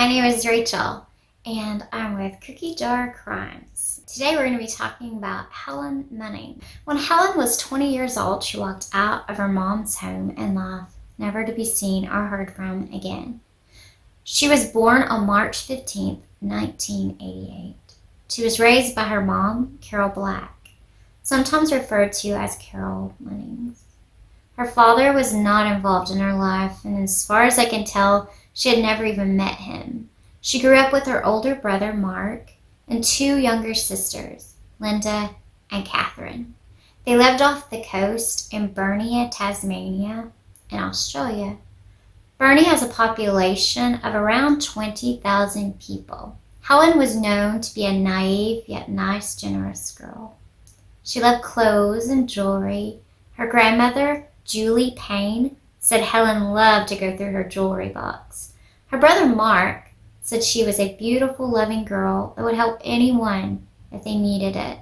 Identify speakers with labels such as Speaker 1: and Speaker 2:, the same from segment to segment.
Speaker 1: My name is Rachel, and I'm with Cookie Jar Crimes. Today we're going to be talking about Helen Munnings. When Helen was 20 years old, she walked out of her mom's home and left, never to be seen or heard from again. She was born on March 15, 1988. She was raised by her mom, Carol Black, sometimes referred to as Carol Munnings. Her father was not involved in her life, and as far as I can tell, she had never even met him. She grew up with her older brother, Mark, and two younger sisters, Linda and Catherine. They lived off the coast in Burnie, Tasmania, in Australia. Burnie has a population of around 20,000 people. Helen was known to be a naive yet nice, generous girl. She loved clothes and jewelry. Her grandmother, Julie Payne, said Helen loved to go through her jewelry box. Her brother Mark said she was a beautiful, loving girl that would help anyone if they needed it.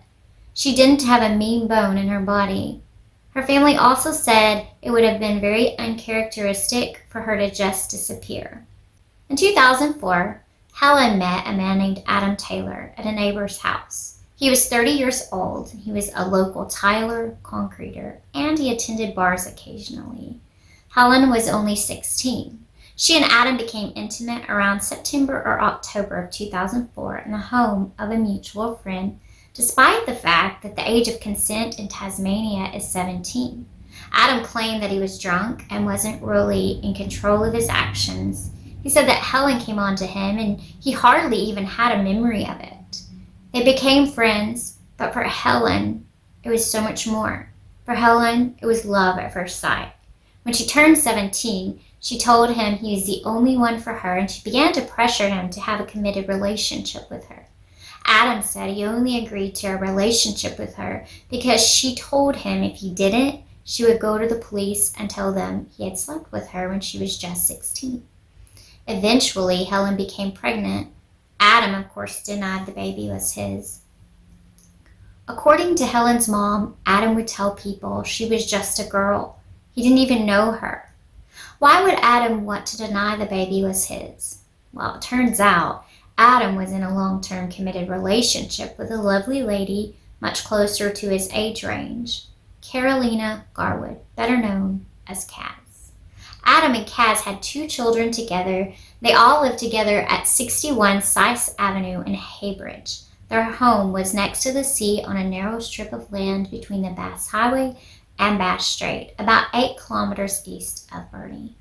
Speaker 1: She didn't have a mean bone in her body. Her family also said it would have been very uncharacteristic for her to just disappear. In 2004, Helen met a man named Adam Taylor at a neighbor's house. He was 30 years old. He was a local tiler, concreter, and he attended bars occasionally. Helen was only 16. She and Adam became intimate around September or October of 2004 in the home of a mutual friend, despite the fact that the age of consent in Tasmania is 17. Adam claimed that he was drunk and wasn't really in control of his actions. He said that Helen came on to him and he hardly even had a memory of it. They became friends, but for Helen, it was so much more. For Helen, it was love at first sight. When she turned 17, she told him he was the only one for her, and she began to pressure him to have a committed relationship with her. Adam said he only agreed to a relationship with her because she told him if he didn't, she would go to the police and tell them he had slept with her when she was just 16. Eventually, Helen became pregnant. Adam, of course, denied the baby was his. According to Helen's mom, Adam would tell people she was just a girl. He didn't even know her. Why would Adam want to deny the baby was his? Well, it turns out Adam was in a long-term committed relationship with a lovely lady much closer to his age range, Carolina Garwood, better known as Kaz. Adam and Kaz had 2 children together. They all lived together at 61 Syce Avenue in Haybridge. Their home was next to the sea on a narrow strip of land between the Bass Highway and Bass Strait, about 8 kilometers east of Burnie.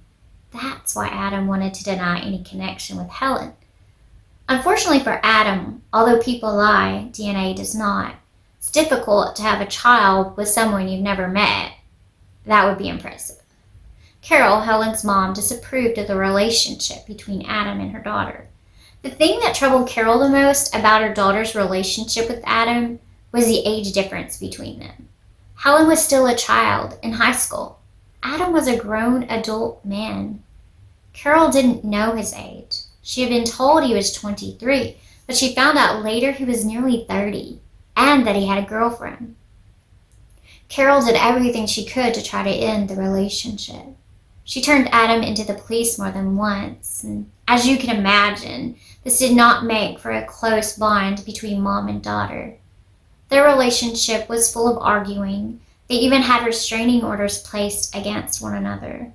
Speaker 1: That's why Adam wanted to deny any connection with Helen. Unfortunately for Adam, although people lie, DNA does not. It's difficult to have a child with someone you've never met. That would be impressive. Carol, Helen's mom, disapproved of the relationship between Adam and her daughter. The thing that troubled Carol the most about her daughter's relationship with Adam was the age difference between them. Helen was still a child in high school. Adam was a grown adult man. Carol didn't know his age. She had been told he was 23, but she found out later he was nearly 30 and that he had a girlfriend. Carol did everything she could to try to end the relationship. She turned Adam into the police more than once, and as you can imagine, this did not make for a close bond between mom and daughter. Their relationship was full of arguing. They even had restraining orders placed against one another.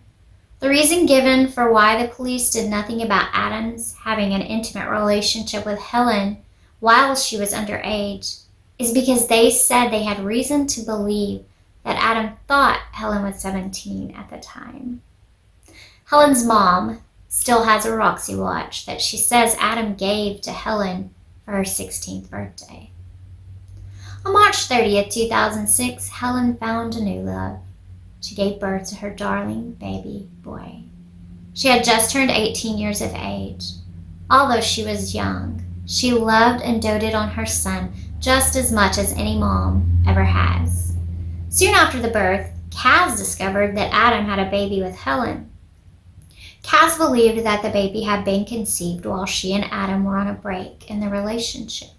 Speaker 1: The reason given for why the police did nothing about Adam's having an intimate relationship with Helen while she was underage is because they said they had reason to believe that Adam thought Helen was 17 at the time. Helen's mom still has a Roxy watch that she says Adam gave to Helen for her 16th birthday. On March 30th, 2006, Helen found a new love. She gave birth to her darling baby boy. She had just turned 18 years of age. Although she was young, she loved and doted on her son just as much as any mom ever has. Soon after the birth, Kaz discovered that Adam had a baby with Helen. Kaz believed that the baby had been conceived while she and Adam were on a break in the relationship.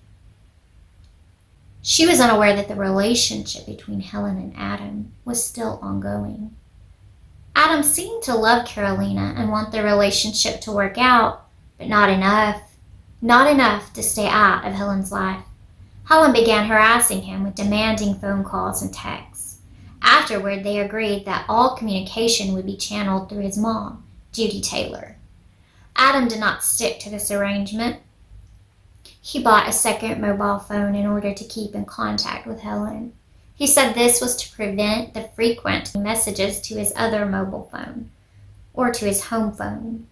Speaker 1: She was unaware that the relationship between Helen and Adam was still ongoing. Adam seemed to love Carolina and want their relationship to work out, but not enough. Not enough to stay out of Helen's life. Helen began harassing him with demanding phone calls and texts. Afterward, they agreed that all communication would be channeled through his mom, Judy Taylor. Adam did not stick to this arrangement. He bought a second mobile phone in order to keep in contact with Helen. He said this was to prevent the frequent messages to his other mobile phone, or to his home phone.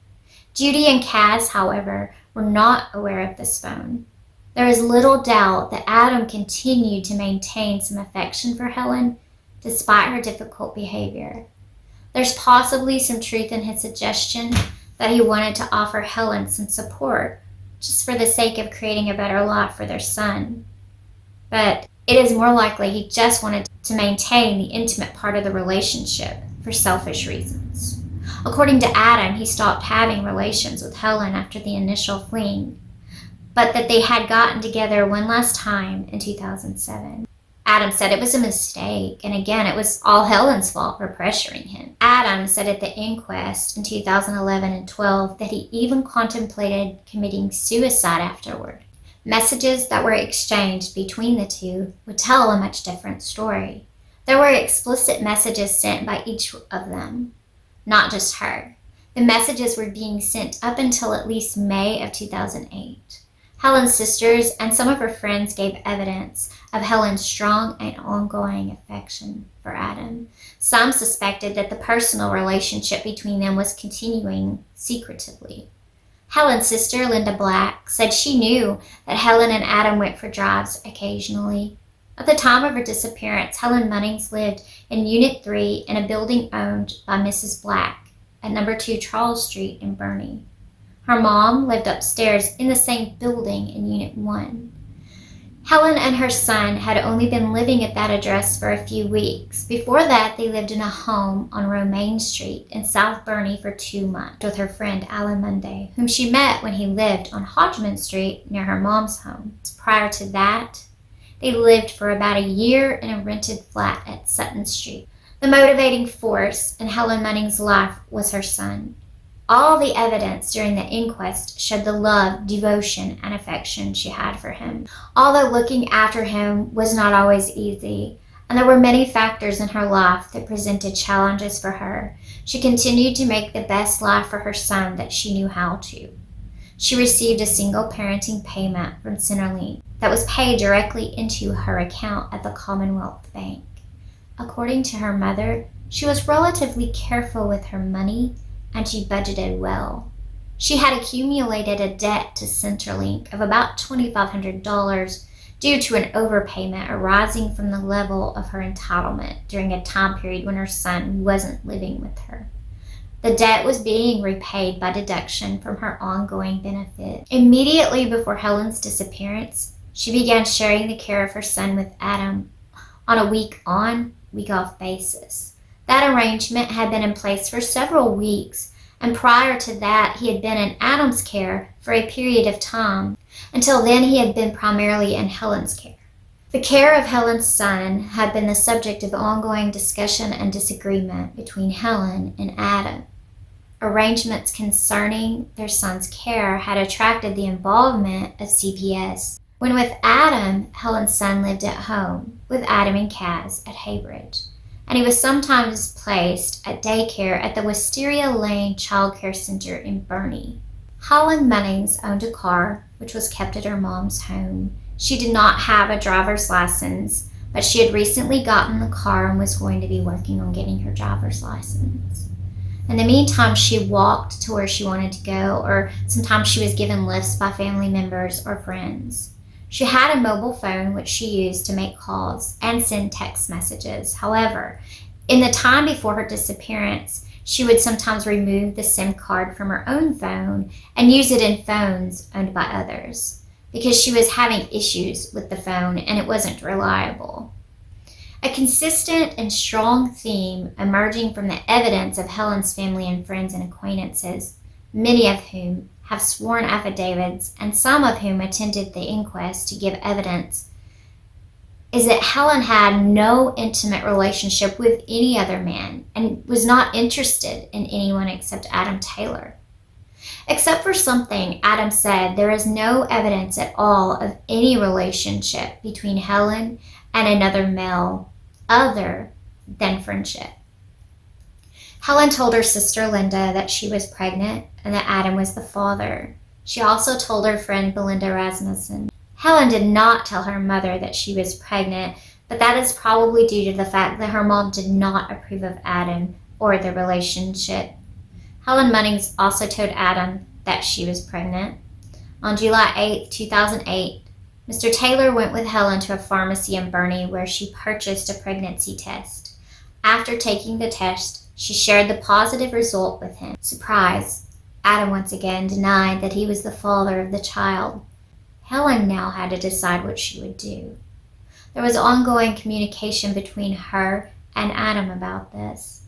Speaker 1: Judy and Kaz, however, were not aware of this phone. There is little doubt that Adam continued to maintain some affection for Helen despite her difficult behavior. There's possibly some truth in his suggestion that he wanted to offer Helen some support just for the sake of creating a better life for their son. But it is more likely he just wanted to maintain the intimate part of the relationship for selfish reasons. According to Adam, he stopped having relations with Helen after the initial fling, but that they had gotten together one last time in 2007. Adam said it was a mistake, and again, it was all Helen's fault for pressuring him. Adam said at the inquest in 2011 and 12 that he even contemplated committing suicide afterward. Messages that were exchanged between the two would tell a much different story. There were explicit messages sent by each of them, not just her. The messages were being sent up until at least May of 2008. Helen's sisters and some of her friends gave evidence of Helen's strong and ongoing affection for Adam. Some suspected that the personal relationship between them was continuing secretively. Helen's sister, Linda Black, said she knew that Helen and Adam went for drives occasionally. At the time of her disappearance, Helen Munnings lived in Unit 3 in a building owned by Mrs. Black at No. 2 Charles Street in Burney. Her mom lived upstairs in the same building in Unit 1. Helen and her son had only been living at that address for a few weeks. Before that, they lived in a home on Romaine Street in South Burney for 2 months with her friend Alan Monday, whom she met when he lived on Hodgman Street near her mom's home. Prior to that, they lived for about a year in a rented flat at Sutton Street. The motivating force in Helen Munnings' life was her son. All the evidence during the inquest showed the love, devotion, and affection she had for him. Although looking after him was not always easy, and there were many factors in her life that presented challenges for her, she continued to make the best life for her son that she knew how to. She received a single parenting payment from Centerlink that was paid directly into her account at the Commonwealth Bank. According to her mother, she was relatively careful with her money and she budgeted well. She had accumulated a debt to Centerlink of about $2,500 due to an overpayment arising from the level of her entitlement during a time period when her son wasn't living with her. The debt was being repaid by deduction from her ongoing benefit. Immediately before Helen's disappearance, she began sharing the care of her son with Adam on a week-on, week-off basis. That arrangement had been in place for several weeks, and prior to that, he had been in Adam's care for a period of time. Until then, he had been primarily in Helen's care. The care of Helen's son had been the subject of ongoing discussion and disagreement between Helen and Adam. Arrangements concerning their son's care had attracted the involvement of CPS. When with Adam, Helen's son lived at home with Adam and Kaz at Haybridge, and he was sometimes placed at daycare at the Wisteria Lane Child Care Center in Burney. Helen Munnings owned a car, which was kept at her mom's home. She did not have a driver's license, but she had recently gotten the car and was going to be working on getting her driver's license. In the meantime, she walked to where she wanted to go, or sometimes she was given lifts by family members or friends. She had a mobile phone which she used to make calls and send text messages. However, in the time before her disappearance, she would sometimes remove the SIM card from her own phone and use it in phones owned by others because she was having issues with the phone and it wasn't reliable. A consistent and strong theme emerging from the evidence of Helen's family and friends and acquaintances, many of whom have sworn affidavits and some of whom attended the inquest to give evidence, is that Helen had no intimate relationship with any other man and was not interested in anyone except Adam Taylor. Except for something Adam said, there is no evidence at all of any relationship between Helen and another male other than friendship. Helen told her sister Linda that she was pregnant and that Adam was the father. She also told her friend Belinda Rasmussen. Helen did not tell her mother that she was pregnant, but that is probably due to the fact that her mom did not approve of Adam or the relationship. Helen Munnings also told Adam that she was pregnant. On July 8, 2008, Mr. Taylor went with Helen to a pharmacy in Bernie where she purchased a pregnancy test. After taking the test, she shared the positive result with him. Surprise! Adam once again denied that he was the father of the child. Helen now had to decide what she would do. There was ongoing communication between her and Adam about this.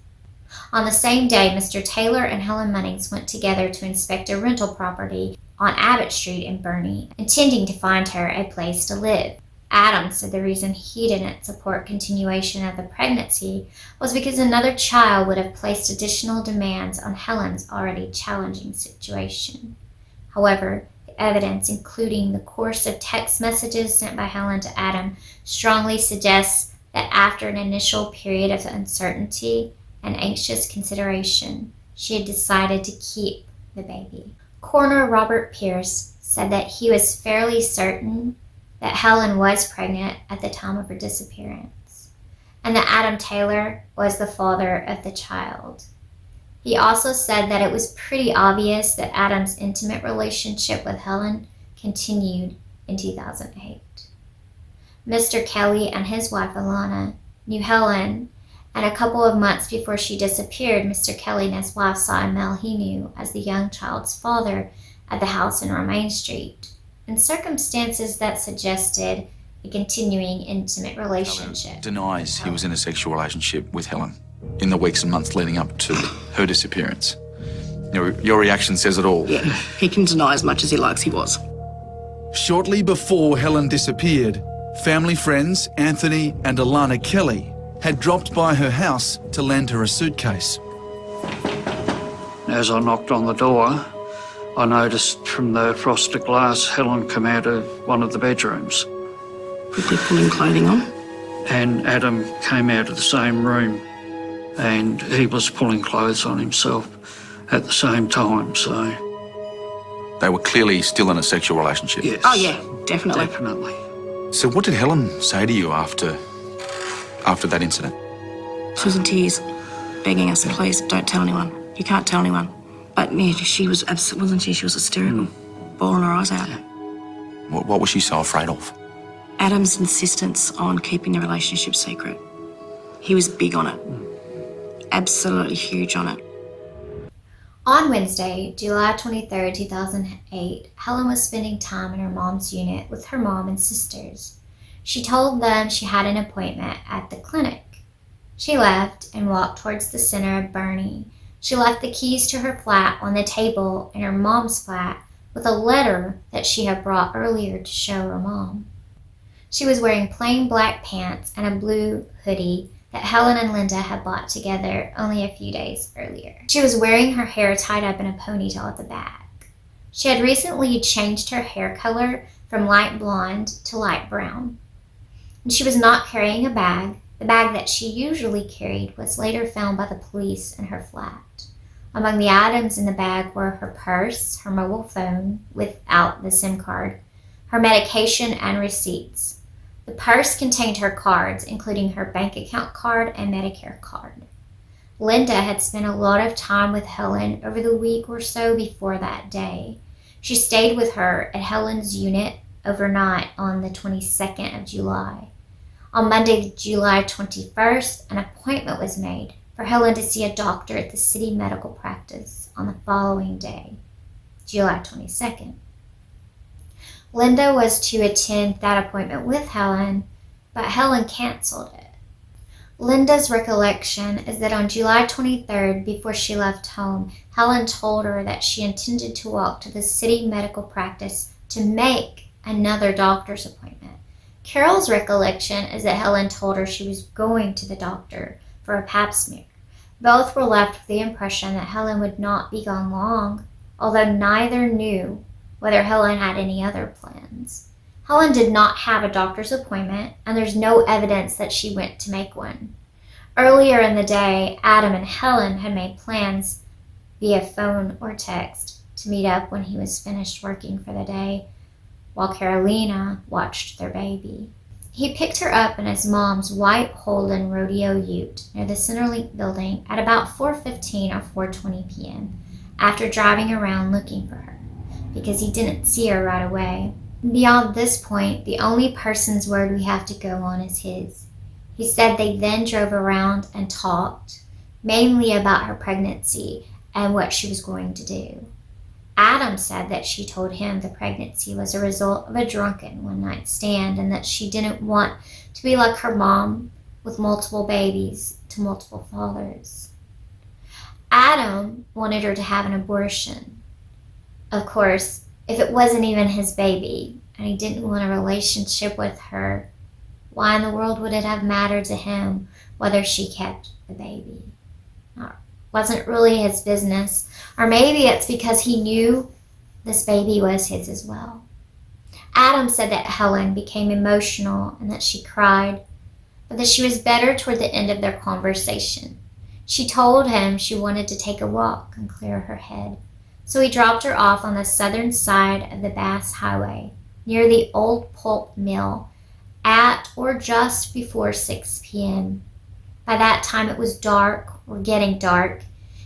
Speaker 1: On the same day, Mr. Taylor and Helen Munnings went together to inspect a rental property on Abbott Street in Bernie, intending to find her a place to live. Adam said the reason he didn't support continuation of the pregnancy was because another child would have placed additional demands on Helen's already challenging situation. However, the evidence, including the course of text messages sent by Helen to Adam, strongly suggests that after an initial period of uncertainty and anxious consideration, she had decided to keep the baby. Coroner Robert Pierce said that he was fairly certain that Helen was pregnant at the time of her disappearance, and that Adam Taylor was the father of the child. He also said that it was pretty obvious that Adam's intimate relationship with Helen continued in 2008. Mr. Kelly and his wife Alana knew Helen, and a couple of months before she disappeared, Mr. Kelly and his wife saw a male he knew as the young child's father at the house in Romaine Street, in circumstances that suggested a continuing intimate relationship.
Speaker 2: Helen denies he was in a sexual relationship with Helen in the weeks and months leading up to her disappearance. Your reaction says it all.
Speaker 3: Yeah, he can deny as much as he likes he was.
Speaker 4: Shortly before Helen disappeared, family friends Anthony and Alana Kelly had dropped by her house to lend her a suitcase.
Speaker 5: As I knocked on the door, I noticed from the frosted glass Helen come out of one of the bedrooms.
Speaker 3: Quickly pulling clothing on.
Speaker 5: And Adam came out of the same room, and he was pulling clothes on himself at the same time, so...
Speaker 2: They were clearly still in a sexual relationship.
Speaker 5: Yes.
Speaker 3: Oh yeah, definitely.
Speaker 5: Definitely.
Speaker 2: So what did Helen say to you after that incident?
Speaker 3: She was in tears, begging us, please, don't tell anyone. You can't tell anyone. But yeah, she was, wasn't she? She was hysterical, bawling her eyes out.
Speaker 2: What was she so afraid of?
Speaker 3: Adam's insistence on keeping the relationship secret. He was big on it. Absolutely huge on it.
Speaker 1: On Wednesday, July 23, 2008, Helen was spending time in her mom's unit with her mom and sisters. She told them she had an appointment at the clinic. She left and walked towards the center of Bernie. She left the keys to her flat on the table in her mom's flat with a letter that she had brought earlier to show her mom. She was wearing plain black pants and a blue hoodie that Helen and Linda had bought together only a few days earlier. She was wearing her hair tied up in a ponytail at the back. She had recently changed her hair color from light blonde to light brown. And she was not carrying a bag. The bag that she usually carried was later found by the police in her flat. Among the items in the bag were her purse, her mobile phone without the SIM card, her medication, and receipts. The purse contained her cards, including her bank account card and Medicare card. Linda had spent a lot of time with Helen over the week or so before that day. She stayed with her at Helen's unit overnight on the 22nd of July. On Monday, July 21st, an appointment was made for Helen to see a doctor at the city medical practice on the following day, July 22nd. Linda was to attend that appointment with Helen, but Helen canceled it. Linda's recollection is that on July 23rd, before she left home, Helen told her that she intended to walk to the city medical practice to make another doctor's appointment. Carol's recollection is that Helen told her she was going to the doctor for a pap smear. Both were left with the impression that Helen would not be gone long. although neither knew whether Helen had any other plans. Helen did not have a doctor's appointment, and there's no evidence that she went to make one. Earlier in the day, Adam and Helen had made plans via phone or text to meet up when he was finished working for the day, while Carolina watched their baby. He picked her up in his mom's white Holden rodeo ute near the Centerlink building at about 4:15 or 4:20 p.m. after driving around looking for her, because he didn't see her right away. Beyond this point, the only person's word we have to go on is his. He said they then drove around and talked, mainly about her pregnancy and what she was going to do. Adam said that she told him the pregnancy was a result of a drunken one-night stand and that she didn't want to be like her mom with multiple babies to multiple fathers. Adam wanted her to have an abortion. Of course, if it wasn't even his baby and he didn't want a relationship with her, why in the world would it have mattered to him whether she kept the baby? Wasn't really his business, or maybe it's because he knew this baby was his as well. Adam said that Helen became emotional and that she cried, but that she was better toward the end of their conversation. She told him she wanted to take a walk and clear her head, so he dropped her off on the southern side of the Bass Highway, near the old pulp mill, at or just before 6 p.m. By that time it was dark, or getting dark.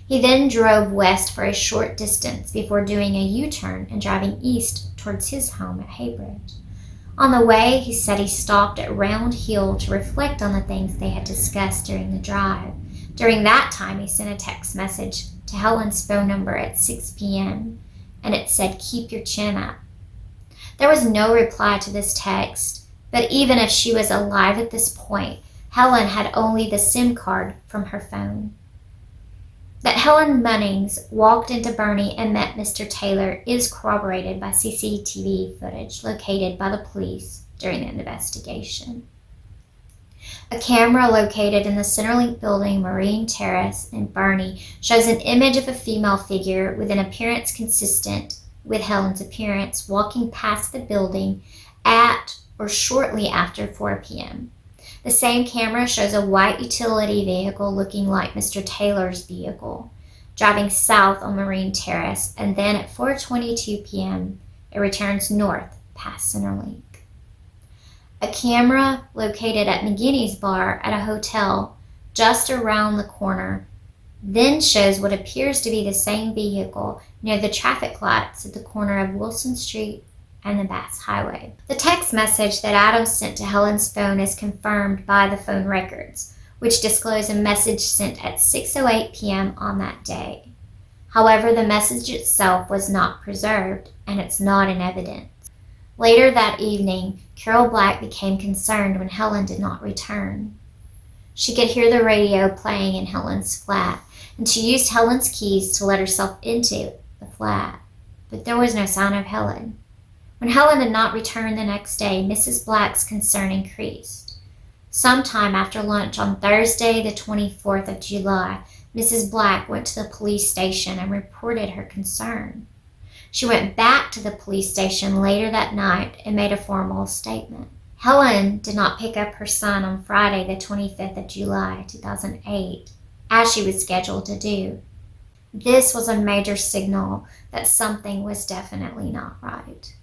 Speaker 1: He then drove west for a short distance before doing a U-turn and driving east towards his home at Haybridge. On the way, he said he stopped at Round Hill to reflect on the things they had discussed during the drive. During that time, he sent a text message to Helen's phone number at 6 p.m., and it said, "Keep your chin up." There was no reply to this text, but even if she was alive at this point, Helen had only the SIM card from her phone. That Helen Munnings walked into Bernie and met Mr. Taylor is corroborated by CCTV footage located by the police during the investigation. A camera located in the Centerlink building, Marine Terrace in Bernie, shows an image of a female figure with an appearance consistent with Helen's appearance walking past the building at or shortly after 4 p.m. The same camera shows a white utility vehicle looking like Mr. Taylor's vehicle, driving south on Marine Terrace, and then at 4:22 p.m., it returns north past Centerlink. A camera located at McGinney's Bar at a hotel just around the corner then shows what appears to be the same vehicle near the traffic lights at the corner of Wilson Street and the Bass Highway. The text message that Adam sent to Helen's phone is confirmed by the phone records, which disclose a message sent at 6:08 p.m. on that day. However, the message itself was not preserved, and it's not in evidence. Later that evening, Carol Black became concerned when Helen did not return. She could hear the radio playing in Helen's flat, and she used Helen's keys to let herself into the flat, but there was no sign of Helen. When Helen did not return the next day, Mrs. Black's concern increased. Sometime after lunch on Thursday, the 24th of July, Mrs. Black went to the police station and reported her concern. She went back to the police station later that night and made a formal statement. Helen did not pick up her son on Friday, the 25th of July, 2008, as she was scheduled to do. This was a major signal that something was definitely not right.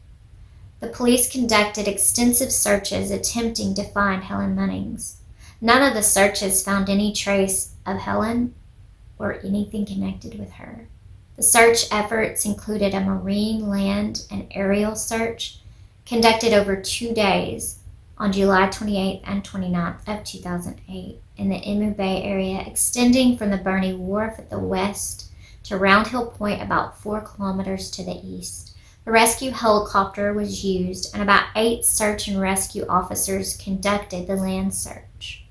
Speaker 1: The police conducted extensive searches attempting to find Helen Munnings. None of the searches found any trace of Helen or anything connected with her. The search efforts included a marine, land, and aerial search conducted over 2 days on July 28th and 29th of 2008 in the Emu Bay area, extending from the Bernie Wharf at the west to Round Hill Point about 4 kilometers to the east. The rescue helicopter was used, and about 8 search and rescue officers conducted the land search.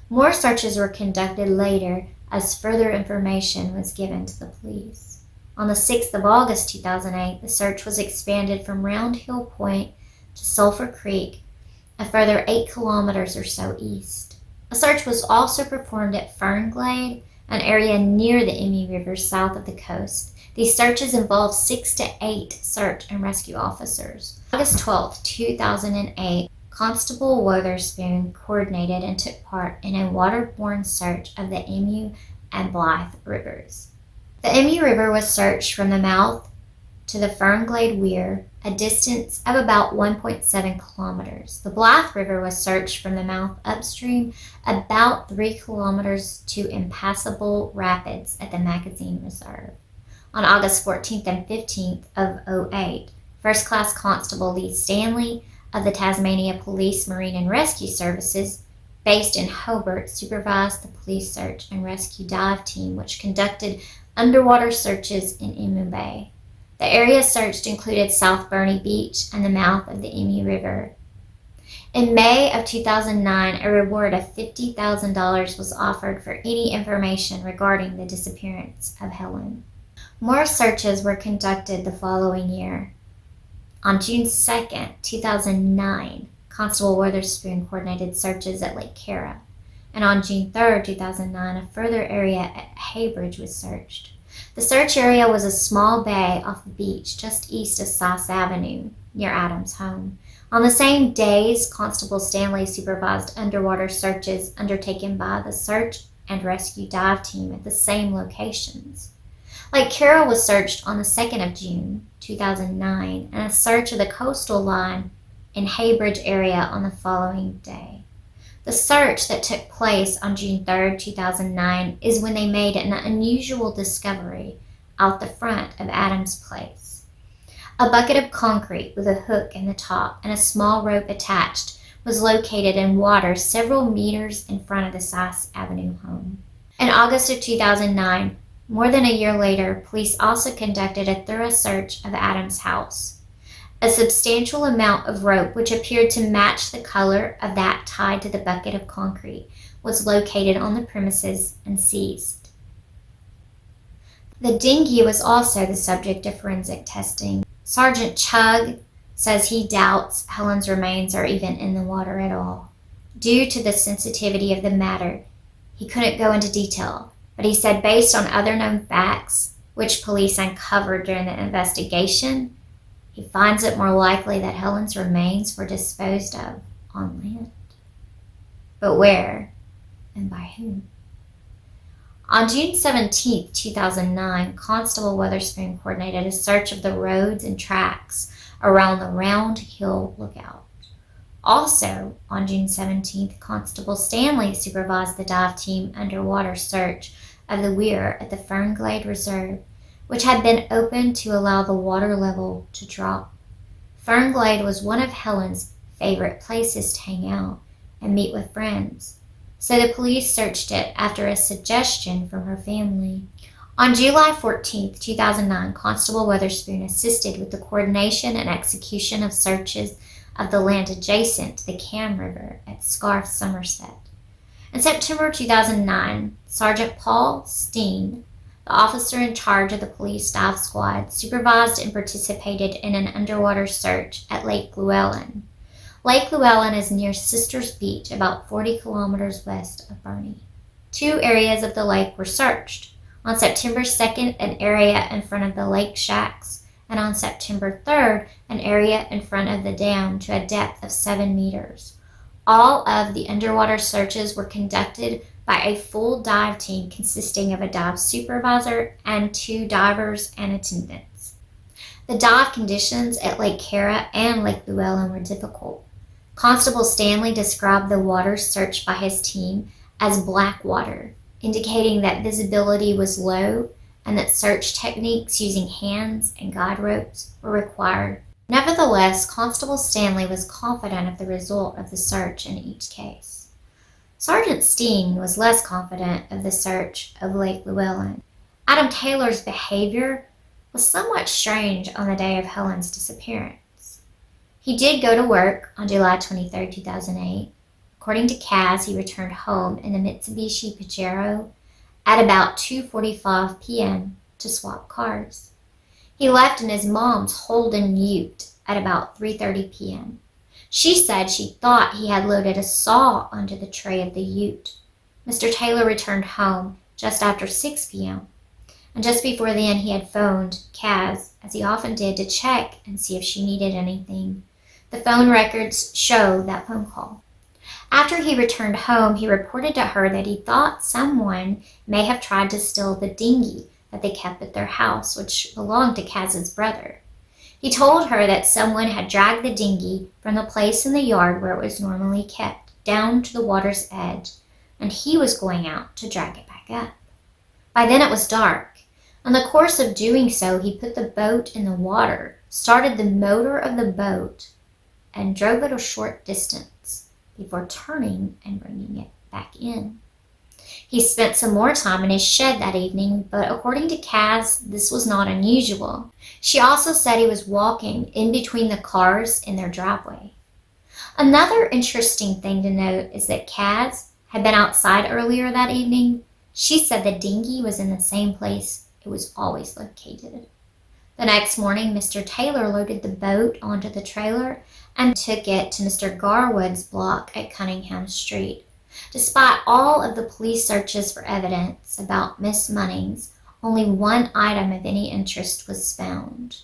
Speaker 1: More searches were conducted later as further information was given to the police. On the 6th of August 2008, the search was expanded from Round Hill Point to Sulphur Creek, a further 8 kilometers or so east. A search was also performed at Fernglade an area near the Emu River south of the coast. These searches involved 6 to 8 search and rescue officers. August 12, 2008, Constable Wotherspoon coordinated and took part in a waterborne search of the Emu and Blythe rivers. The Emu River was searched from the mouth to the Fernglade Weir, a distance of about 1.7 kilometers. The Blythe River was searched from the mouth upstream about 3 kilometers to impassable rapids at the Magazine Reserve. On August 14th and 15th of 2008, First Class Constable Lee Stanley of the Tasmania Police, Marine and Rescue Services, based in Hobart, supervised the police search and rescue dive team which conducted underwater searches in Emu Bay. The area searched included South Burney Beach and the mouth of the Emu River. In May of 2009, a reward of $50,000 was offered for any information regarding the disappearance of Helen. More searches were conducted the following year. On June 2, 2009, Constable Wotherspoon coordinated searches at Lake Cara, and on June 3, 2009, a further area at Haybridge was searched. The search area was a small bay off the beach just east of Sass Avenue, near Adam's home. On the same days, Constable Stanley supervised underwater searches undertaken by the search and rescue dive team at the same locations. Lake Cara was searched on the 2nd of June, 2009, and a search of the coastal line in Haybridge area on the following day. The search that took place on June 3, 2009 is when they made an unusual discovery out the front of Adams Place. A bucket of concrete with a hook in the top and a small rope attached was located in water several meters in front of the Sass Avenue home. In August of 2009, more than a year later, police also conducted a thorough search of Adams' house. A substantial amount of rope, which appeared to match the color of that tied to the bucket of concrete, was located on the premises and seized. The dinghy was also the subject of forensic testing. Sergeant Chugg says he doubts Helen's remains are even in the water at all. Due to the sensitivity of the matter, he couldn't go into detail, but he said based on other known facts, which police uncovered during the investigation, he finds it more likely that Helen's remains were disposed of on land. But where and by whom? On June 17, 2009, Constable Wotherspoon coordinated a search of the roads and tracks around the Round Hill Lookout. Also, on June 17th, Constable Stanley supervised the dive team underwater search of the weir at the Fernglade Reserve, which had been opened to allow the water level to drop. Fernglade was one of Helen's favorite places to hang out and meet with friends, so the police searched it after a suggestion from her family. On July 14, 2009, Constable Wotherspoon assisted with the coordination and execution of searches of the land adjacent to the Cam River at Scarf, Somerset. In September 2009, Sergeant Paul Steen, the officer in charge of the police dive squad, supervised and participated in an underwater search at Lake Llewellyn. Lake Llewellyn is near Sisters Beach, about 40 kilometers west of Burney. 2 areas of the lake were searched. On September 2nd, an area in front of the lake shacks, and on September 3rd, an area in front of the dam to a depth of 7 meters. All of the underwater searches were conducted by a full dive team consisting of a dive supervisor and 2 divers and attendants. The dive conditions at Lake Cara and Lake Llewellyn were difficult. Constable Stanley described the water searched by his team as black water, indicating that visibility was low and that search techniques using hands and guide ropes were required. Nevertheless, Constable Stanley was confident of the result of the search in each case. Sergeant Steen was less confident of the search of Lake Llewellyn. Adam Taylor's behavior was somewhat strange on the day of Helen's disappearance. He did go to work on July 23, 2008. According to Kaz, he returned home in the Mitsubishi Pajero at about 2:45 p.m. to swap cars. He left in his mom's Holden Ute at about 3:30 p.m. She said she thought he had loaded a saw onto the tray of the ute. Mr. Taylor returned home just after 6 p.m. And just before then, he had phoned Kaz, as he often did, to check and see if she needed anything. The phone records show that phone call. After he returned home, he reported to her that he thought someone may have tried to steal the dinghy that they kept at their house, which belonged to Kaz's brother. He told her that someone had dragged the dinghy from the place in the yard where it was normally kept down to the water's edge, and he was going out to drag it back up. By then it was dark. In the course of doing so, he put the boat in the water, started the motor of the boat, and drove it a short distance before turning and bringing it back in. He spent some more time in his shed that evening, but according to Kaz, this was not unusual. She also said he was walking in between the cars in their driveway. Another interesting thing to note is that Kaz had been outside earlier that evening. She said the dinghy was in the same place it was always located. The next morning, Mr. Taylor loaded the boat onto the trailer and took it to Mr. Garwood's block at Cunningham Street. Despite all of the police searches for evidence about Miss Munnings, only one item of any interest was found.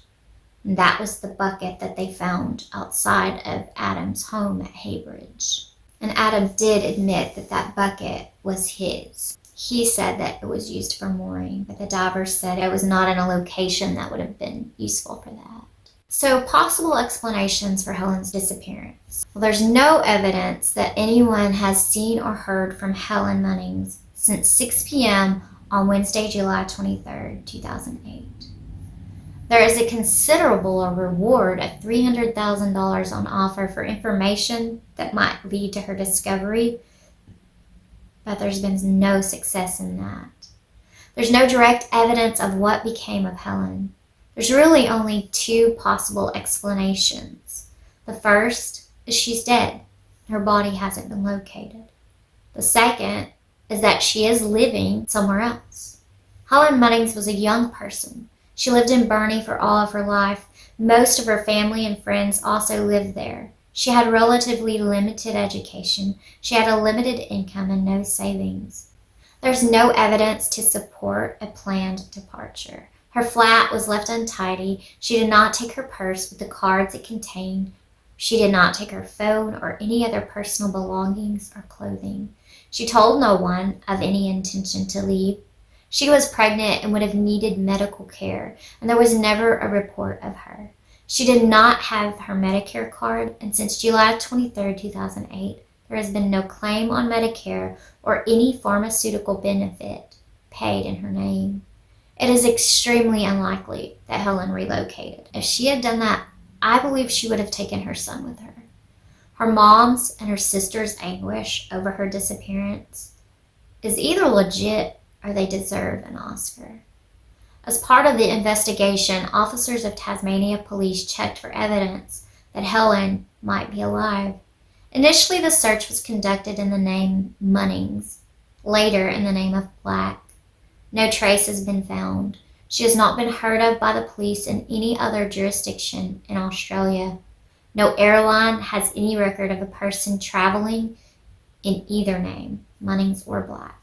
Speaker 1: And that was the bucket that they found outside of Adam's home at Haybridge. And Adam did admit that that bucket was his. He said that it was used for mooring, but the divers said it was not in a location that would have been useful for that. So, possible explanations for Helen's disappearance. Well, there's no evidence that anyone has seen or heard from Helen Munnings since 6 p.m. on Wednesday, July 23, 2008. There is a considerable reward of $300,000 on offer for information that might lead to her discovery, but there's been no success in that. There's no direct evidence of what became of Helen. There's really only two possible explanations. The first is she's dead. Her body hasn't been located. The second is that she is living somewhere else. Helen Munnings was a young person. She lived in Burney for all of her life. Most of her family and friends also lived there. She had relatively limited education. She had a limited income and no savings. There's no evidence to support a planned departure. Her flat was left untidy. She did not take her purse with the cards it contained. She did not take her phone or any other personal belongings or clothing. She told no one of any intention to leave. She was pregnant and would have needed medical care, and there was never a report of her. She did not have her Medicare card, and since July 23, 2008, there has been no claim on Medicare or any pharmaceutical benefit paid in her name. It is extremely unlikely that Helen relocated. If she had done that, I believe she would have taken her son with her. Her mom's and her sister's anguish over her disappearance is either legit or they deserve an Oscar. As part of the investigation, officers of Tasmania Police checked for evidence that Helen might be alive. Initially, the search was conducted in the name Munnings, later in the name of Black. No trace has been found. She has not been heard of by the police in any other jurisdiction in Australia. No airline has any record of a person traveling in either name, Munnings or Black.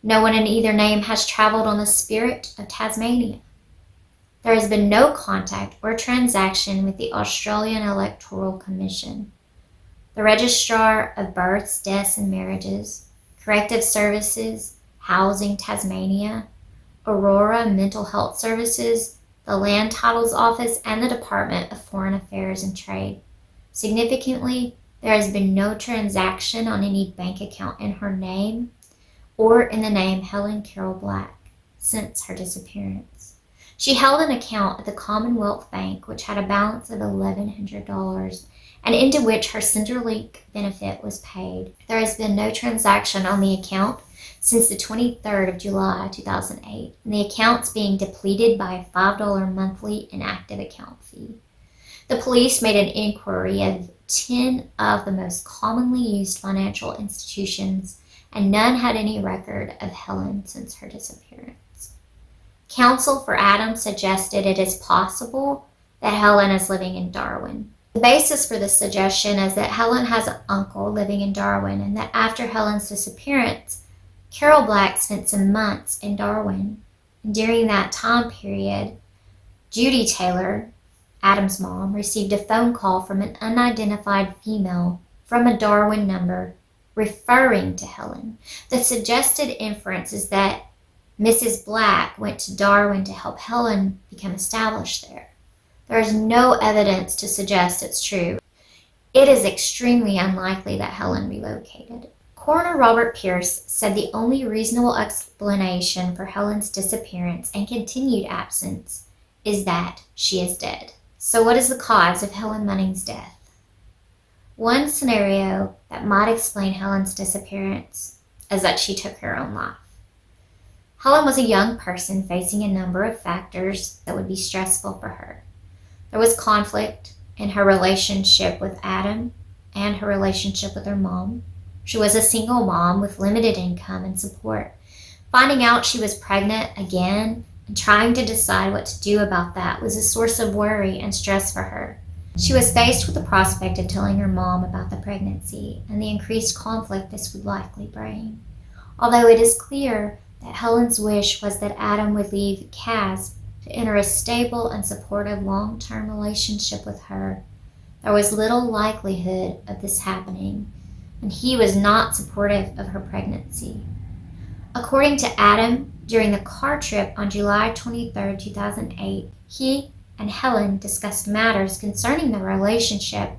Speaker 1: No one in either name has traveled on the Spirit of Tasmania. There has been no contact or transaction with the Australian Electoral Commission, the Registrar of Births, Deaths and Marriages, Corrective Services, Housing Tasmania, Aurora Mental Health Services, the Land Titles Office, and the Department of Foreign Affairs and Trade. Significantly, there has been no transaction on any bank account in her name or in the name Helen Carroll Black since her disappearance. She held an account at the Commonwealth Bank which had a balance of $1,100 and into which her Centrelink benefit was paid. There has been no transaction on the account since the 23rd of July 2008, and the account's being depleted by a $5 monthly inactive account fee. The police made an inquiry of 10 of the most commonly used financial institutions, and none had any record of Helen since her disappearance. Counsel for Adam suggested it is possible that Helen is living in Darwin. The basis for this suggestion is that Helen has an uncle living in Darwin, and that after Helen's disappearance, Carol Black spent some months in Darwin, and during that time period, Judy Taylor, Adam's mom, received a phone call from an unidentified female from a Darwin number referring to Helen. The suggested inference is that Mrs. Black went to Darwin to help Helen become established there. There is no evidence to suggest it's true. It is extremely unlikely that Helen relocated. Coroner Robert Pierce said the only reasonable explanation for Helen's disappearance and continued absence is that she is dead. So what is the cause of Helen Munnings' death? One scenario that might explain Helen's disappearance is that she took her own life. Helen was a young person facing a number of factors that would be stressful for her. There was conflict in her relationship with Adam and her relationship with her mom. She was a single mom with limited income and support. Finding out she was pregnant again and trying to decide what to do about that was a source of worry and stress for her. She was faced with the prospect of telling her mom about the pregnancy and the increased conflict this would likely bring. Although it is clear that Helen's wish was that Adam would leave Kaz to enter a stable and supportive long-term relationship with her, there was little likelihood of this happening, and he was not supportive of her pregnancy. According to Adam, during the car trip on July 23, 2008, he and Helen discussed matters concerning the relationship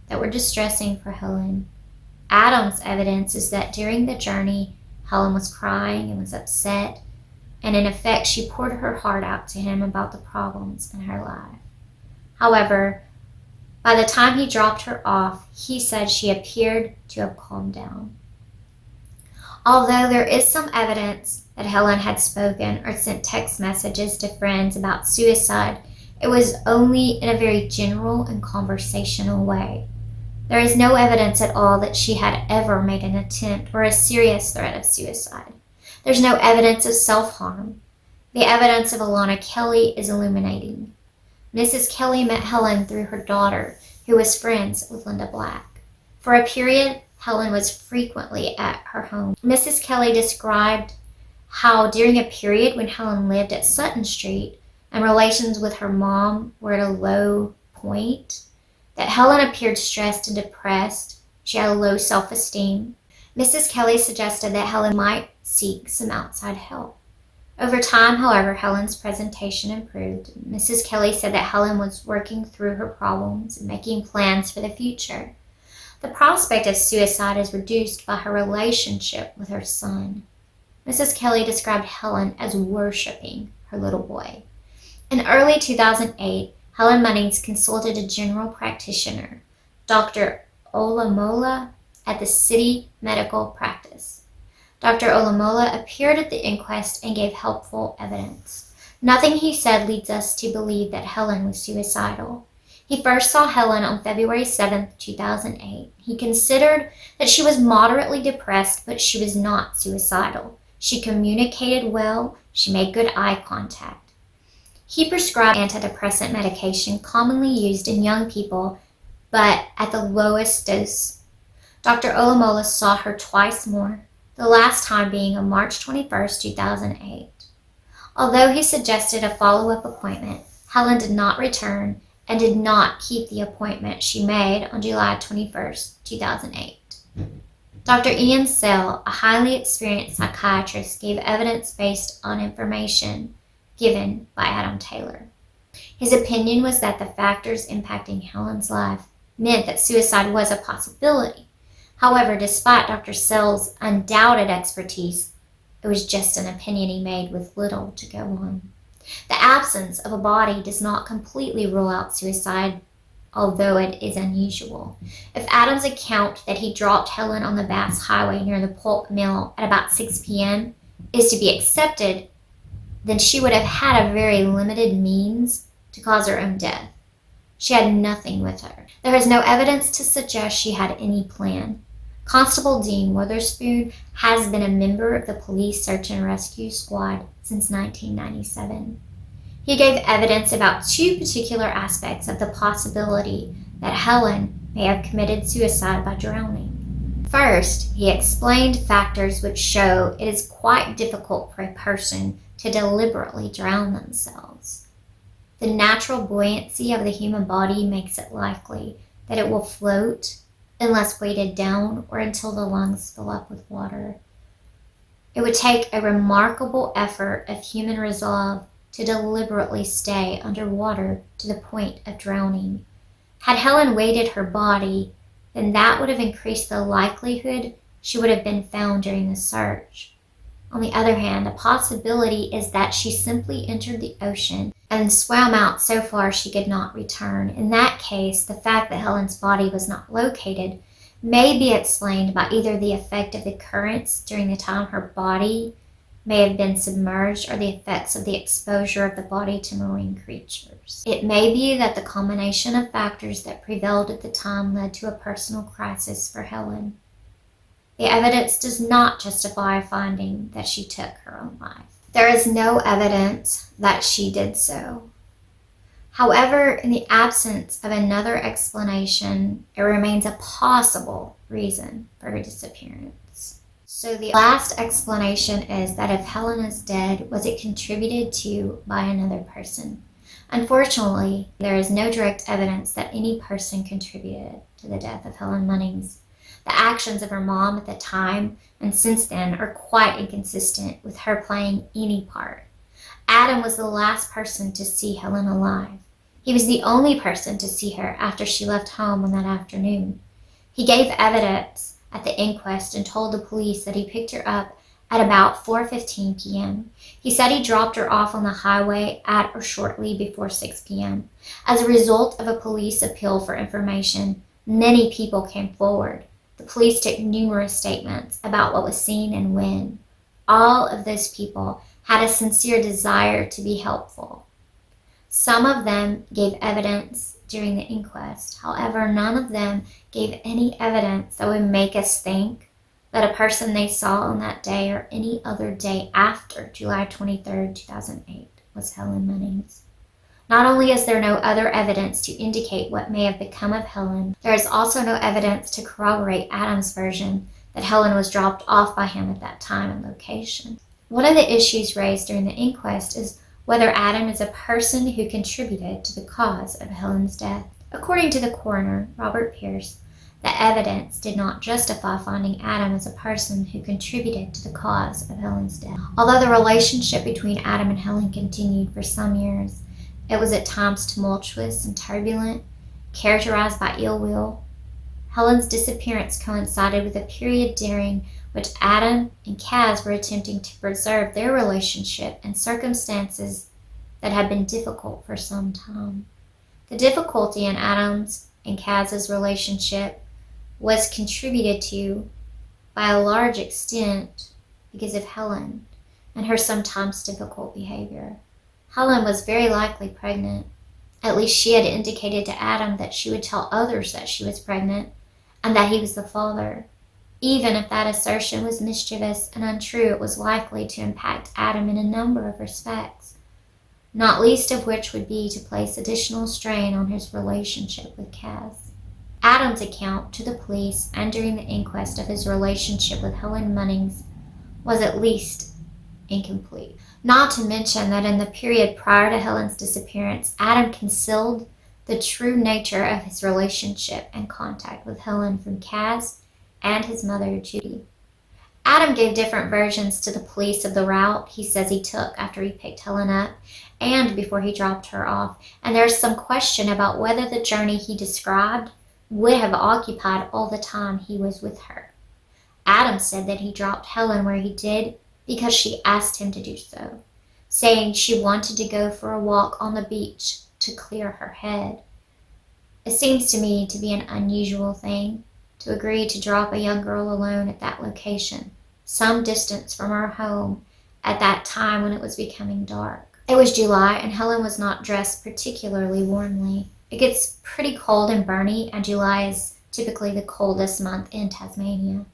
Speaker 1: that were distressing for Helen. Adam's evidence is that during the journey, Helen was crying and was upset, and in effect, she poured her heart out to him about the problems in her life. However, by the time he dropped her off, he said she appeared to have calmed down. Although there is some evidence that Helen had spoken or sent text messages to friends about suicide, it was only in a very general and conversational way. There is no evidence at all that she had ever made an attempt or a serious threat of suicide. There's no evidence of self-harm. The evidence of Alana Kelly is illuminating. Mrs. Kelly met Helen through her daughter, who was friends with Linda Black. For a period, Helen was frequently at her home. Mrs. Kelly described how during a period when Helen lived at Sutton Street and relations with her mom were at a low point, that Helen appeared stressed and depressed. She had a low self-esteem. Mrs. Kelly suggested that Helen might seek some outside help. Over time, however, Helen's presentation improved. Mrs. Kelly said that Helen was working through her problems and making plans for the future. The prospect of suicide is reduced by her relationship with her son. Mrs. Kelly described Helen as worshiping her little boy. In early 2008, Helen Munnings consulted a general practitioner, Dr. Olamola, at the City Medical Practice. Dr. Olamola appeared at the inquest and gave helpful evidence. Nothing he said leads us to believe that Helen was suicidal. He first saw Helen on February 7, 2008. He considered that she was moderately depressed, but she was not suicidal. She communicated well. She made good eye contact. He prescribed antidepressant medication commonly used in young people, but at the lowest dose. Dr. Olamola saw her twice more, the last time being on March 21, 2008. Although he suggested a follow-up appointment, Helen did not return and did not keep the appointment she made on July 21, 2008. Dr. Ian Sell, a highly experienced psychiatrist, gave evidence based on information given by Adam Taylor. His opinion was that the factors impacting Helen's life meant that suicide was a possibility. However, despite Dr. Sell's undoubted expertise, it was just an opinion he made with little to go on. The absence of a body does not completely rule out suicide, although it is unusual. If Adam's account that he dropped Helen on the Bass Highway near the pulp mill at about 6 p.m. is to be accepted, then she would have had a very limited means to cause her own death. She had nothing with her. There is no evidence to suggest she had any plan. Constable Dean Witherspoon has been a member of the police search and rescue squad since 1997. He gave evidence about two particular aspects of the possibility that Helen may have committed suicide by drowning. First, he explained factors which show it is quite difficult for a person to deliberately drown themselves. The natural buoyancy of the human body makes it likely that it will float unless weighted down or until the lungs fill up with water. It would take a remarkable effort of human resolve to deliberately stay underwater to the point of drowning. Had Helen weighted her body, then that would have increased the likelihood she would have been found during the search. On the other hand, a possibility is that she simply entered the ocean and swam out so far she could not return. In that case, the fact that Helen's body was not located may be explained by either the effect of the currents during the time her body may have been submerged or the effects of the exposure of the body to marine creatures. It may be that the combination of factors that prevailed at the time led to a personal crisis for Helen. The evidence does not justify finding that she took her own life. There is no evidence that she did so. However, in the absence of another explanation, it remains a possible reason for her disappearance. So the last explanation is that if Helen is dead, was it contributed to by another person? Unfortunately, there is no direct evidence that any person contributed to the death of Helen Munnings. The actions of her mom at the time and since then are quite inconsistent with her playing any part. Adam was the last person to see Helen alive. He was the only person to see her after she left home on that afternoon. He gave evidence at the inquest and told the police that he picked her up at about 4:15 p.m. He said he dropped her off on the highway at or shortly before 6 p.m. As a result of a police appeal for information, many people came forward. The police took numerous statements about what was seen and when. All of those people had a sincere desire to be helpful. Some of them gave evidence during the inquest. However, none of them gave any evidence that would make us think that a person they saw on that day or any other day after July 23, 2008 was Helen Munnings. Not only is there no other evidence to indicate what may have become of Helen, there is also no evidence to corroborate Adam's version that Helen was dropped off by him at that time and location. One of the issues raised during the inquest is whether Adam is a person who contributed to the cause of Helen's death. According to the coroner, Robert Pierce, the evidence did not justify finding Adam as a person who contributed to the cause of Helen's death. Although the relationship between Adam and Helen continued for some years, it was at times tumultuous and turbulent, characterized by ill will. Helen's disappearance coincided with a period during which Adam and Kaz were attempting to preserve their relationship in circumstances that had been difficult for some time. The difficulty in Adam's and Kaz's relationship was contributed to by a large extent because of Helen and her sometimes difficult behavior. Helen was very likely pregnant. At least she had indicated to Adam that she would tell others that she was pregnant and that he was the father. Even if that assertion was mischievous and untrue, it was likely to impact Adam in a number of respects, not least of which would be to place additional strain on his relationship with Kaz. Adam's account to the police and during the inquest of his relationship with Helen Munnings was at least incomplete. Not to mention that in the period prior to Helen's disappearance, Adam concealed the true nature of his relationship and contact with Helen from Kaz and his mother, Judy. Adam gave different versions to the police of the route he says he took after he picked Helen up and before he dropped her off, and there's some question about whether the journey he described would have occupied all the time he was with her. Adam said that he dropped Helen where he did because she asked him to do so, saying she wanted to go for a walk on the beach to clear her head. It seems to me to be an unusual thing to agree to drop a young girl alone at that location, some distance from her home at that time when it was becoming dark. It was July and Helen was not dressed particularly warmly. It gets pretty cold in Burnie, and July is typically the coldest month in Tasmania.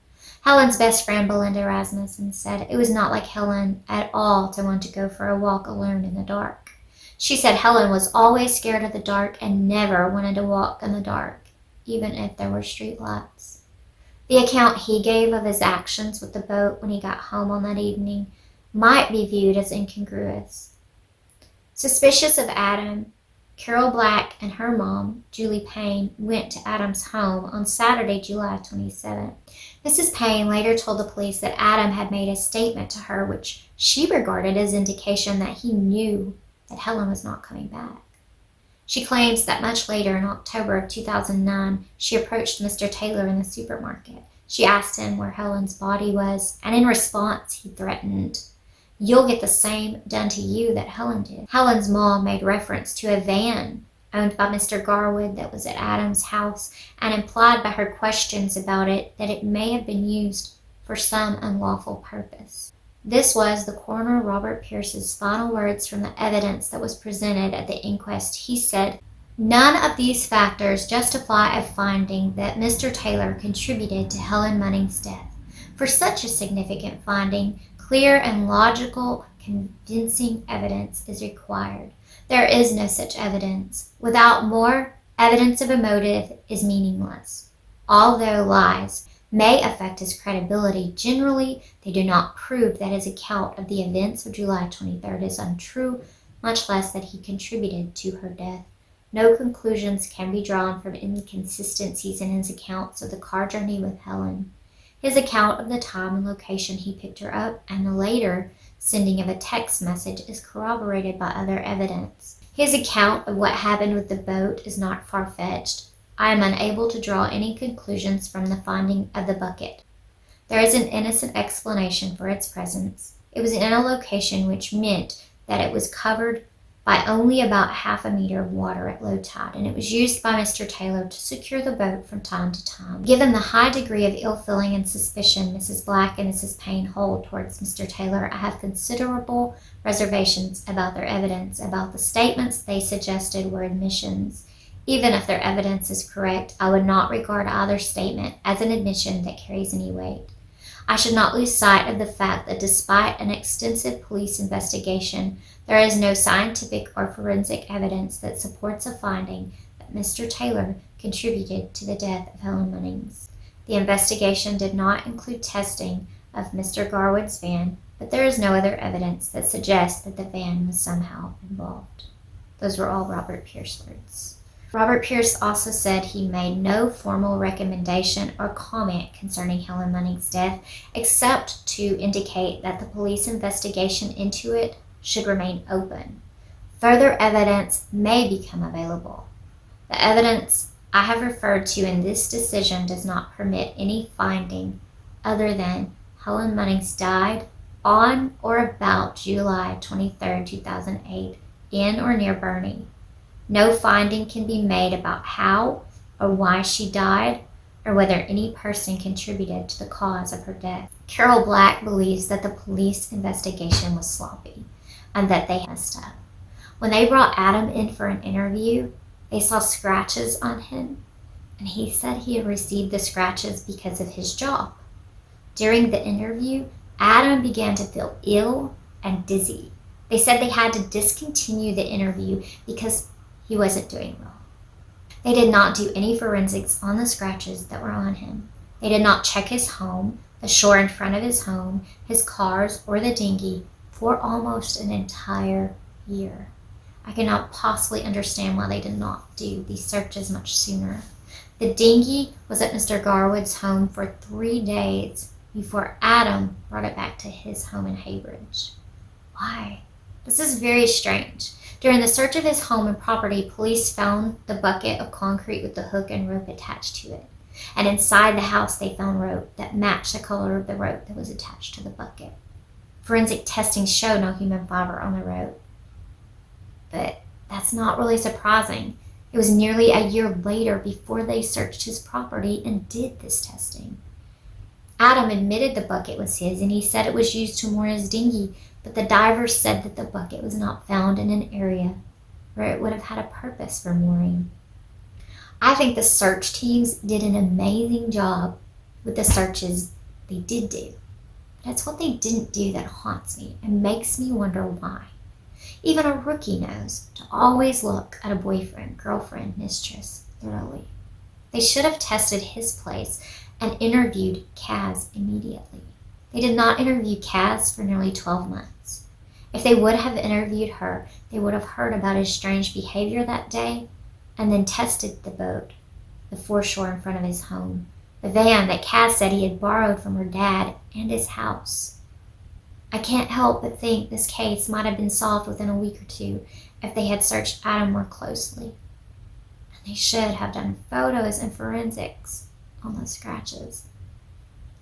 Speaker 1: Helen's best friend, Belinda Rasmussen, said it was not like Helen at all to want to go for a walk alone in the dark. She said Helen was always scared of the dark and never wanted to walk in the dark, even if there were street lights. The account he gave of his actions with the boat when he got home on that evening might be viewed as incongruous. Suspicious of Adam, Carol Black and her mom, Julie Payne, went to Adam's home on Saturday, July 27th. Mrs. Payne later told the police that Adam had made a statement to her which she regarded as indication that he knew that Helen was not coming back. She claims that much later, in October of 2009, she approached Mr. Taylor in the supermarket. She asked him where Helen's body was, and in response, he threatened, "You'll get the same done to you that Helen did." Helen's mom made reference to a van owned by Mr. Garwood that was at Adam's house and implied by her questions about it that it may have been used for some unlawful purpose. This was the coroner Robert Pierce's final words from the evidence that was presented at the inquest. He said, "None of these factors justify a finding that Mr. Taylor contributed to Helen Munnings' death. For such a significant finding, clear and logical, convincing evidence is required. There is no such evidence. Without more, evidence of a motive is meaningless. Although lies may affect his credibility, generally they do not prove that his account of the events of July 23rd is untrue, much less that he contributed to her death. No conclusions can be drawn from inconsistencies in his accounts of the car journey with Helen. His account of the time and location he picked her up and the later sending of a text message is corroborated by other evidence. His account of what happened with the boat is not far-fetched. I am unable to draw any conclusions from the finding of the bucket. There is an innocent explanation for its presence. It was in a location which meant that it was covered by only about half a meter of water at low tide, and it was used by Mr. Taylor to secure the boat from time to time. Given the high degree of ill-feeling and suspicion Mrs. Black and Mrs. Payne hold towards Mr. Taylor, I have considerable reservations about their evidence, about the statements they suggested were admissions. Even if their evidence is correct, I would not regard either statement as an admission that carries any weight. I should not lose sight of the fact that despite an extensive police investigation, there is no scientific or forensic evidence that supports a finding that Mr. Taylor contributed to the death of Helen Munnings. The investigation did not include testing of Mr. Garwood's van, but there is no other evidence that suggests that the van was somehow involved. Those were all Robert Pierce words. Robert Pierce also said he made no formal recommendation or comment concerning Helen Munnings' death, except to indicate that the police investigation into it should remain open. Further evidence may become available. The evidence I have referred to in this decision does not permit any finding other than Helen Munnings died on or about July 23, 2008, in or near Burney. No finding can be made about how or why she died or whether any person contributed to the cause of her death. Carol Black believes that the police investigation was sloppy and that they messed up. When they brought Adam in for an interview, they saw scratches on him, and he said he had received the scratches because of his job. During the interview, Adam began to feel ill and dizzy. They said they had to discontinue the interview because he wasn't doing well. They did not do any forensics on the scratches that were on him. They did not check his home, the shore in front of his home, his cars, or the dinghy for almost an entire year. I cannot possibly understand why they did not do these searches much sooner. The dinghy was at Mr. Garwood's home for 3 days before Adam brought it back to his home in Haybridge. Why? This is very strange. During the search of his home and property, police found the bucket of concrete with the hook and rope attached to it. And inside the house, they found rope that matched the color of the rope that was attached to the bucket. Forensic testing showed no human fiber on the rope. But that's not really surprising. It was nearly a year later before they searched his property and did this testing. Adam admitted the bucket was his, and he said it was used to moor his dinghy, but the divers said that the bucket was not found in an area where it would have had a purpose for mooring. I think the search teams did an amazing job with the searches they did do. That's what they didn't do that haunts me and makes me wonder why. Even a rookie knows to always look at a boyfriend, girlfriend, mistress thoroughly. They should have tested his place and interviewed Kaz immediately. They did not interview Kaz for nearly 12 months. If they would have interviewed her, they would have heard about his strange behavior that day and then tested the boat, the foreshore in front of his home, the van that Kaz said he had borrowed from her dad, and his house. I can't help but think this case might have been solved within a week or two if they had searched Adam more closely. And they should have done photos and forensics on those scratches.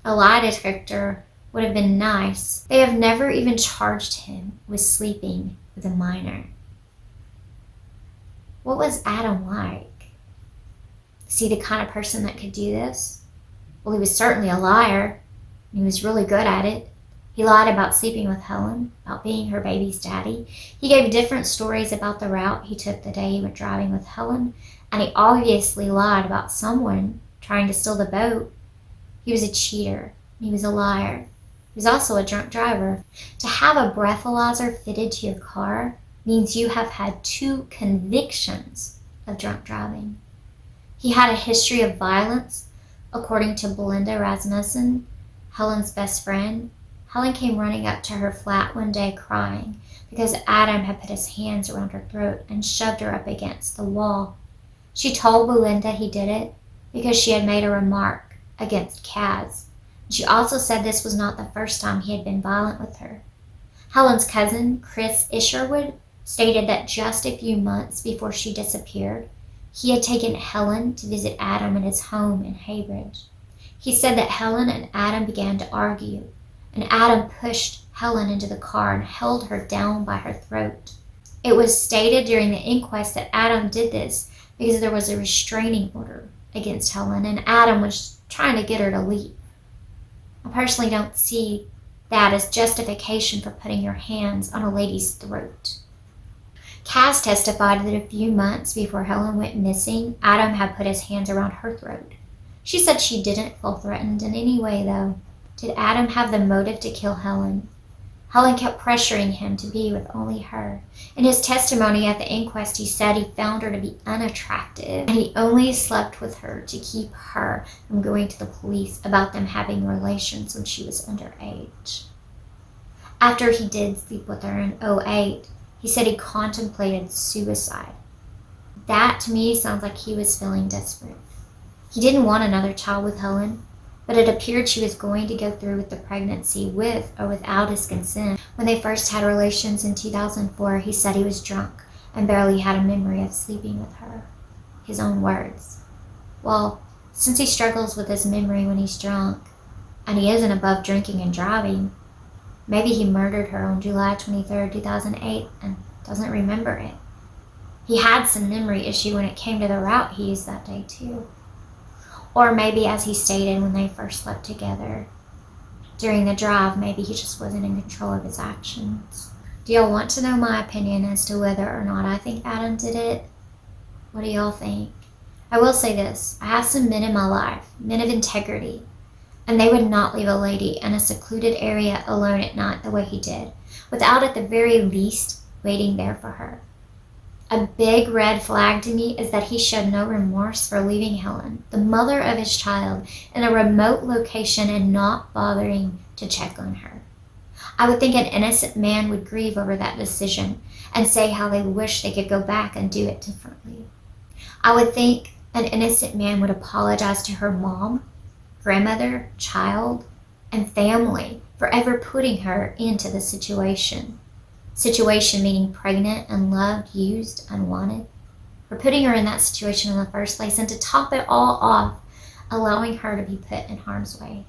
Speaker 1: A lie detector would have been nice. They have never even charged him with sleeping with a minor. What was Adam like? Is he the kind of person that could do this? Well, he was certainly a liar. He was really good at it. He lied about sleeping with Helen, about being her baby's daddy. He gave different stories about the route he took the day he went driving with Helen, and he obviously lied about someone trying to steal the boat. He was a cheater. He was a liar. He was also a drunk driver. To have a breathalyzer fitted to your car means you have had 2 convictions of drunk driving. He had a history of violence, according to Belinda Rasmussen, Helen's best friend. Helen came running up to her flat one day crying because Adam had put his hands around her throat and shoved her up against the wall. She told Belinda he did it because she had made a remark against Kaz. She also said this was not the first time he had been violent with her. Helen's cousin, Chris Isherwood, stated that just a few months before she disappeared, he had taken Helen to visit Adam at his home in Haybridge. He said that Helen and Adam began to argue, and Adam pushed Helen into the car and held her down by her throat. It was stated during the inquest that Adam did this because there was a restraining order against Helen, and Adam was trying to get her to leave. I personally don't see that as justification for putting your hands on a lady's throat. Kaz testified that a few months before Helen went missing, Adam had put his hands around her throat. She said she didn't feel threatened in any way, though. Did Adam have the motive to kill Helen? Helen kept pressuring him to be with only her. In his testimony at the inquest, he said he found her to be unattractive, and he only slept with her to keep her from going to the police about them having relations when she was underage. After he did sleep with her in 2008, he said he contemplated suicide. That to me sounds like he was feeling desperate. He didn't want another child with Helen, but it appeared she was going to go through with the pregnancy with or without his consent. When they first had relations in 2004, he said he was drunk and barely had a memory of sleeping with her. His own words. Well, since he struggles with his memory when he's drunk, and he isn't above drinking and driving, maybe he murdered her on July 23, 2008 and doesn't remember it. He had some memory issue when it came to the route he used that day too. Or maybe, as he stated when they first slept together, during the drive, maybe he just wasn't in control of his actions. Do y'all want to know my opinion as to whether or not I think Adam did it? What do y'all think? I will say this, I have some men in my life, men of integrity, and they would not leave a lady in a secluded area alone at night the way he did, without at the very least waiting there for her. A big red flag to me is that he showed no remorse for leaving Helen, the mother of his child, in a remote location and not bothering to check on her. I would think an innocent man would grieve over that decision and say how they wish they could go back and do it differently. I would think an innocent man would apologize to her mom, grandmother, child, and family for ever putting her into the situation. Situation meaning pregnant, unloved, used, unwanted. For putting her in that situation in the first place, and to top it all off, allowing her to be put in harm's way.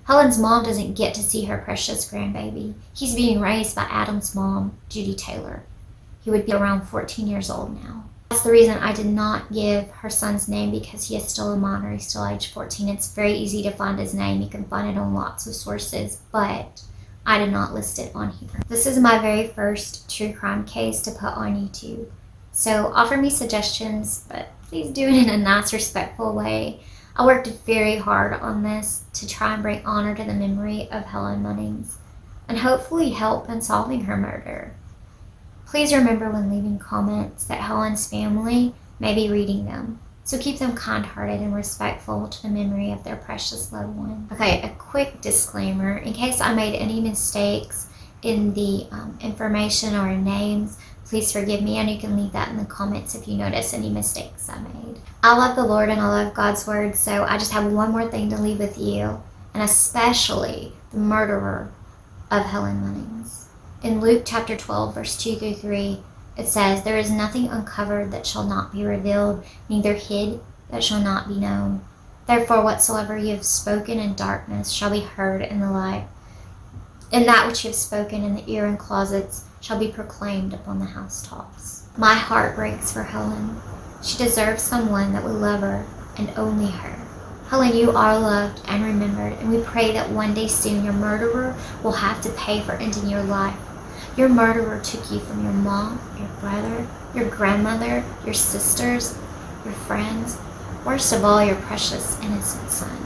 Speaker 1: Helen's mom doesn't get to see her precious grandbaby. He's being raised by Adam's mom, Judy Taylor. He would be around 14 years old now. That's the reason I did not give her son's name, because he is still a minor. He's still age 14. It's very easy to find his name. You can find it on lots of sources, but I did not list it on here. This is my very first true crime case to put on YouTube. So offer me suggestions, but please do it in a nice, respectful way. I worked very hard on this to try and bring honor to the memory of Helen Munnings and hopefully help in solving her murder. Please remember when leaving comments that Helen's family may be reading them. So keep them kind-hearted and respectful to the memory of their precious loved one. Okay, a quick disclaimer. In case I made any mistakes in the information or names, please forgive me, and you can leave that in the comments if you notice any mistakes I made. I love the Lord and I love God's word, so I just have one more thing to leave with you, and especially the murderer of Helen Munnings. In Luke chapter 12, verse 2 through 3, it says, "There is nothing uncovered that shall not be revealed, neither hid that shall not be known. Therefore whatsoever you have spoken in darkness shall be heard in the light, and that which you have spoken in the ear and closets shall be proclaimed upon the housetops." My heart breaks for Helen. She deserves someone that will love her, and only her. Helen, you are loved and remembered, and we pray that one day soon your murderer will have to pay for ending your life. Your murderer took you from your mom, your brother, your grandmother, your sisters, your friends, worst of all, your precious innocent son.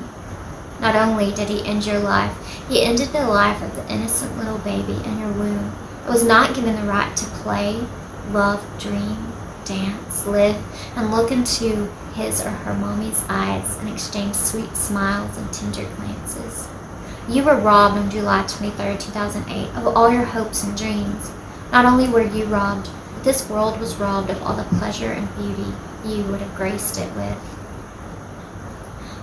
Speaker 1: Not only did he end your life, he ended the life of the innocent little baby in your womb. It was not given the right to play, love, dream, dance, live, and look into his or her mommy's eyes and exchange sweet smiles and tender glances. You were robbed on July 23, 2008 of all your hopes and dreams. Not only were you robbed, but this world was robbed of all the pleasure and beauty you would have graced it with.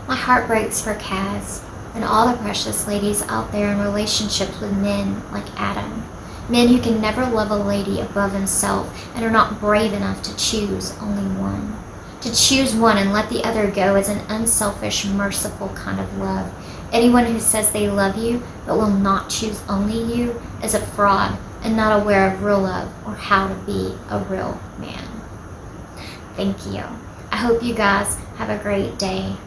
Speaker 1: My heart breaks for Kaz and all the precious ladies out there in relationships with men like Adam. Men who can never love a lady above himself and are not brave enough to choose only one. To choose one and let the other go is an unselfish, merciful kind of love. Anyone who says they love you but will not choose only you is a fraud and not aware of real love or how to be a real man. Thank you. I hope you guys have a great day.